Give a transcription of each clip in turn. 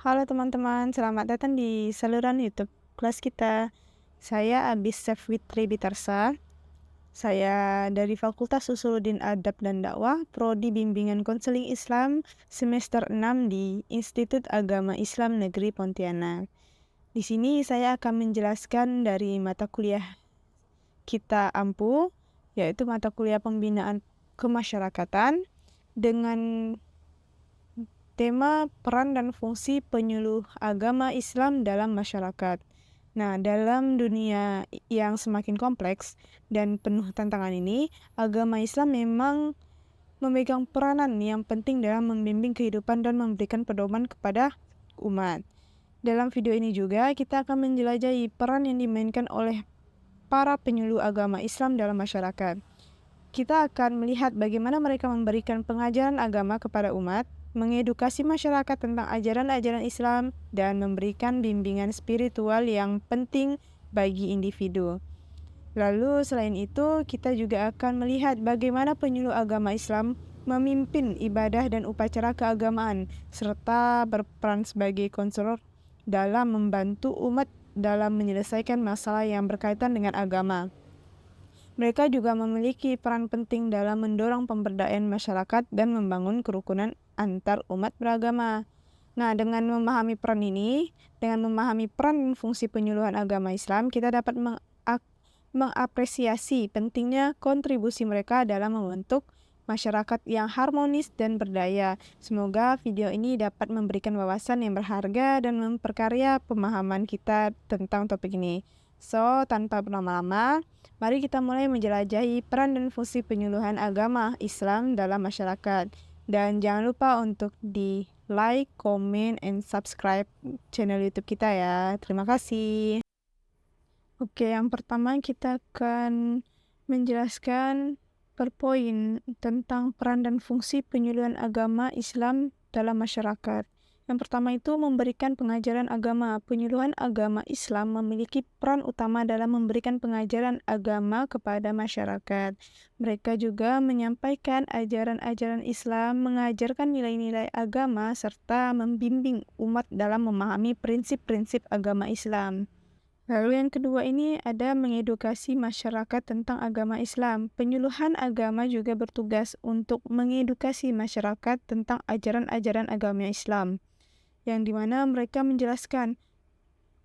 Halo teman-teman, selamat datang di saluran YouTube kelas kita. Saya Abis Sefwitri Bitarsa. Saya dari Fakultas Usuluddin Adab dan Dakwah, Prodi Bimbingan Konseling Islam semester 6 di Institut Agama Islam Negeri Pontianak. Di sini saya akan menjelaskan dari mata kuliah kita ampuh, yaitu mata kuliah pembinaan kemasyarakatan dengan tema peran dan fungsi penyuluh agama Islam dalam masyarakat. Nah, dalam dunia yang semakin kompleks dan penuh tantangan ini, agama Islam memang memegang peranan yang penting dalam membimbing kehidupan dan memberikan pedoman kepada umat. Dalam video ini juga kita akan menjelajahi peran yang dimainkan oleh para penyuluh agama Islam dalam masyarakat. Kita akan melihat bagaimana mereka memberikan pengajaran agama kepada umat, mengedukasi masyarakat tentang ajaran-ajaran Islam, dan memberikan bimbingan spiritual yang penting bagi individu. Lalu selain itu, kita juga akan melihat bagaimana penyuluh agama Islam memimpin ibadah dan upacara keagamaan, serta berperan sebagai konselor dalam membantu umat dalam menyelesaikan masalah yang berkaitan dengan agama. Mereka juga memiliki peran penting dalam mendorong pemberdayaan masyarakat dan membangun kerukunan antar umat beragama. Nah, dengan memahami peran ini, dengan memahami peran dan fungsi penyuluhan agama Islam, kita dapat mengapresiasi pentingnya kontribusi mereka dalam membentuk masyarakat yang harmonis dan berdaya. Semoga video ini dapat memberikan wawasan yang berharga dan memperkaya pemahaman kita tentang topik ini. So, tanpa berlama-lama, mari kita mulai menjelajahi peran dan fungsi penyuluhan agama Islam dalam masyarakat. Dan jangan lupa untuk di like, comment, and subscribe channel YouTube kita ya. Terima kasih. Oke, yang pertama kita akan menjelaskan per poin tentang peran dan fungsi penyuluhan agama Islam dalam masyarakat. Yang pertama itu memberikan pengajaran agama. Penyuluhan agama Islam memiliki peran utama dalam memberikan pengajaran agama kepada masyarakat. Mereka juga menyampaikan ajaran-ajaran Islam, mengajarkan nilai-nilai agama, serta membimbing umat dalam memahami prinsip-prinsip agama Islam. Lalu yang kedua ini ada mengedukasi masyarakat tentang agama Islam. Penyuluhan agama juga bertugas untuk mengedukasi masyarakat tentang ajaran-ajaran agama Islam, yang dimana mereka menjelaskan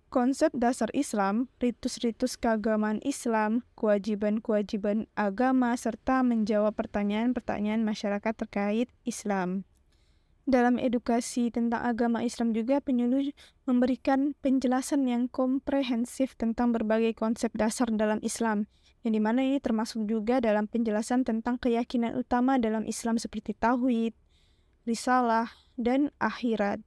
konsep dasar Islam, ritus-ritus keagamaan Islam, kewajiban-kewajiban agama, serta menjawab pertanyaan-pertanyaan masyarakat terkait Islam. Dalam edukasi tentang agama Islam juga penyuluh memberikan penjelasan yang komprehensif tentang berbagai konsep dasar dalam Islam, yang dimana ini termasuk juga dalam penjelasan tentang keyakinan utama dalam Islam seperti tauhid, risalah, dan akhirat.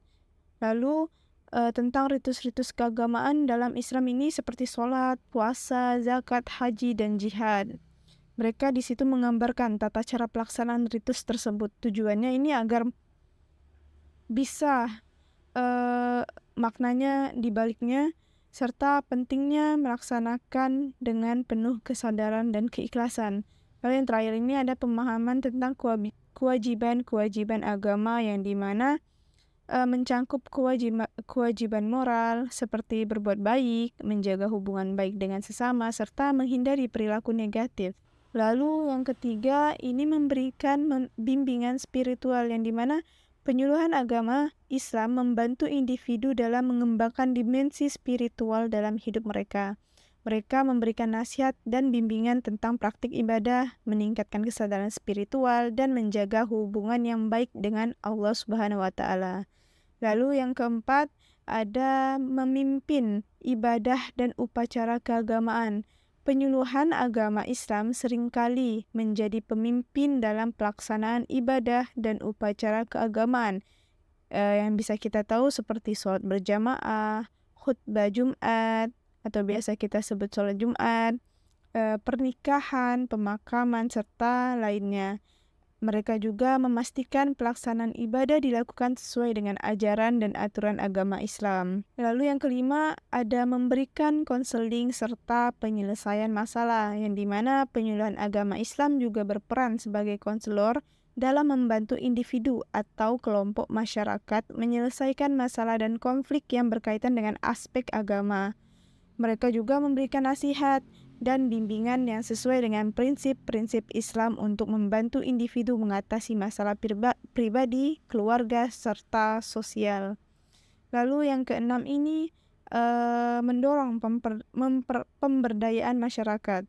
Lalu tentang ritus-ritus keagamaan dalam Islam ini seperti sholat, puasa, zakat, haji, dan jihad. Mereka di situ menggambarkan tata cara pelaksanaan ritus tersebut. Tujuannya ini agar bisa maknanya di baliknya, serta pentingnya melaksanakan dengan penuh kesadaran dan keikhlasan. Lalu yang terakhir ini ada pemahaman tentang kewajiban-kewajiban agama yang dimana mencangkup kewajiban moral seperti berbuat baik, menjaga hubungan baik dengan sesama, serta menghindari perilaku negatif. Lalu yang ketiga ini memberikan bimbingan spiritual yang dimana penyuluhan agama Islam membantu individu dalam mengembangkan dimensi spiritual dalam hidup mereka. Mereka memberikan nasihat dan bimbingan tentang praktik ibadah, meningkatkan kesadaran spiritual, dan menjaga hubungan yang baik dengan Allah Subhanahu wa Ta'ala. Lalu yang keempat, ada memimpin ibadah dan upacara keagamaan. Penyuluhan agama Islam seringkali menjadi pemimpin dalam pelaksanaan ibadah dan upacara keagamaan. Yang bisa kita tahu seperti sholat berjamaah, khutbah Jumat, atau biasa kita sebut sholat Jumat, pernikahan, pemakaman, serta lainnya. Mereka juga memastikan pelaksanaan ibadah dilakukan sesuai dengan ajaran dan aturan agama Islam. Lalu yang kelima, ada memberikan konseling serta penyelesaian masalah, yang dimana penyuluhan agama Islam juga berperan sebagai konselor dalam membantu individu atau kelompok masyarakat menyelesaikan masalah dan konflik yang berkaitan dengan aspek agama. Mereka juga memberikan nasihat dan bimbingan yang sesuai dengan prinsip-prinsip Islam untuk membantu individu mengatasi masalah pribadi, keluarga, serta sosial. Lalu yang keenam ini mendorong pemberdayaan masyarakat.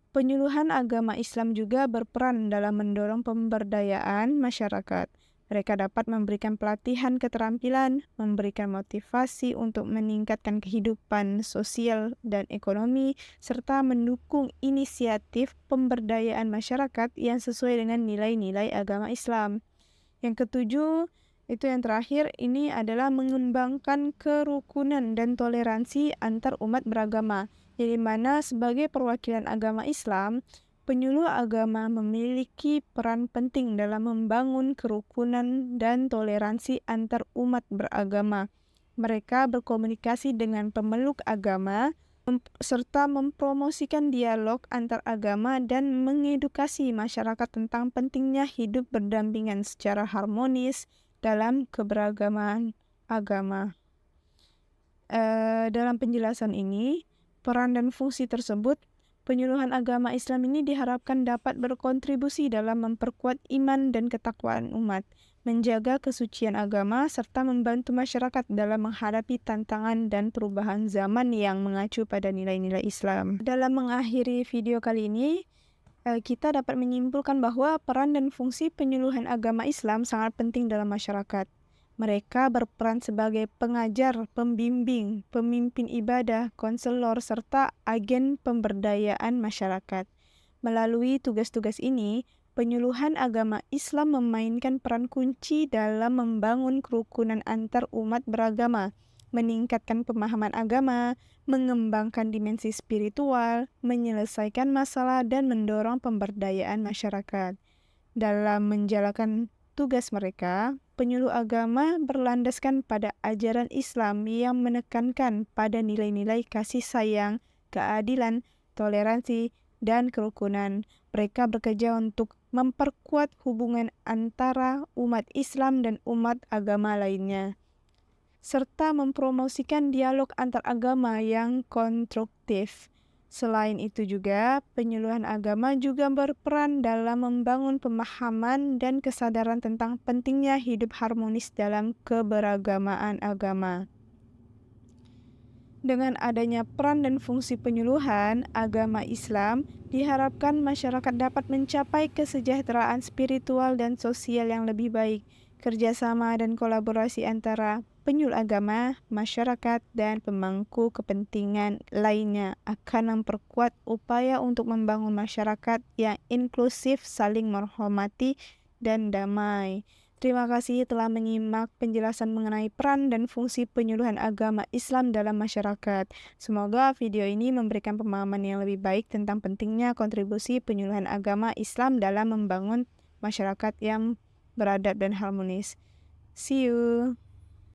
Penyuluhan agama Islam juga berperan dalam mendorong pemberdayaan masyarakat. Mereka dapat memberikan pelatihan keterampilan, memberikan motivasi untuk meningkatkan kehidupan sosial dan ekonomi, serta mendukung inisiatif pemberdayaan masyarakat yang sesuai dengan nilai-nilai agama Islam. Yang ketujuh, itu yang terakhir, ini adalah mengembangkan kerukunan dan toleransi antar umat beragama. Jadi mana sebagai perwakilan agama Islam, penyuluh agama memiliki peran penting dalam membangun kerukunan dan toleransi antar umat beragama. Mereka berkomunikasi dengan pemeluk agama, serta mempromosikan dialog antar agama dan mengedukasi masyarakat tentang pentingnya hidup berdampingan secara harmonis dalam keberagaman agama. Dalam penjelasan ini, peran dan fungsi tersebut, penyuluhan agama Islam ini diharapkan dapat berkontribusi dalam memperkuat iman dan ketakwaan umat, menjaga kesucian agama, serta membantu masyarakat dalam menghadapi tantangan dan perubahan zaman yang mengacu pada nilai-nilai Islam. Dalam mengakhiri video kali ini, kita dapat menyimpulkan bahwa peran dan fungsi penyuluhan agama Islam sangat penting dalam masyarakat. Mereka berperan sebagai pengajar, pembimbing, pemimpin ibadah, konselor, serta agen pemberdayaan masyarakat. Melalui tugas-tugas ini, penyuluhan agama Islam memainkan peran kunci dalam membangun kerukunan antar umat beragama, meningkatkan pemahaman agama, mengembangkan dimensi spiritual, menyelesaikan masalah, dan mendorong pemberdayaan masyarakat. Dalam menjalankan tugas mereka, penyuluh agama berlandaskan pada ajaran Islam yang menekankan pada nilai-nilai kasih sayang, keadilan, toleransi, dan kerukunan. Mereka bekerja untuk memperkuat hubungan antara umat Islam dan umat agama lainnya, serta mempromosikan dialog antar agama yang konstruktif. Selain itu juga, penyuluhan agama juga berperan dalam membangun pemahaman dan kesadaran tentang pentingnya hidup harmonis dalam keberagamaan agama. Dengan adanya peran dan fungsi penyuluhan agama Islam, diharapkan masyarakat dapat mencapai kesejahteraan spiritual dan sosial yang lebih baik. Kerjasama dan kolaborasi antara penyuluh agama, masyarakat, dan pemangku kepentingan lainnya akan memperkuat upaya untuk membangun masyarakat yang inklusif, saling menghormati, dan damai. Terima kasih telah menyimak penjelasan mengenai peran dan fungsi penyuluhan agama Islam dalam masyarakat. Semoga video ini memberikan pemahaman yang lebih baik tentang pentingnya kontribusi penyuluhan agama Islam dalam membangun masyarakat yang beradab dan harmonis. See you!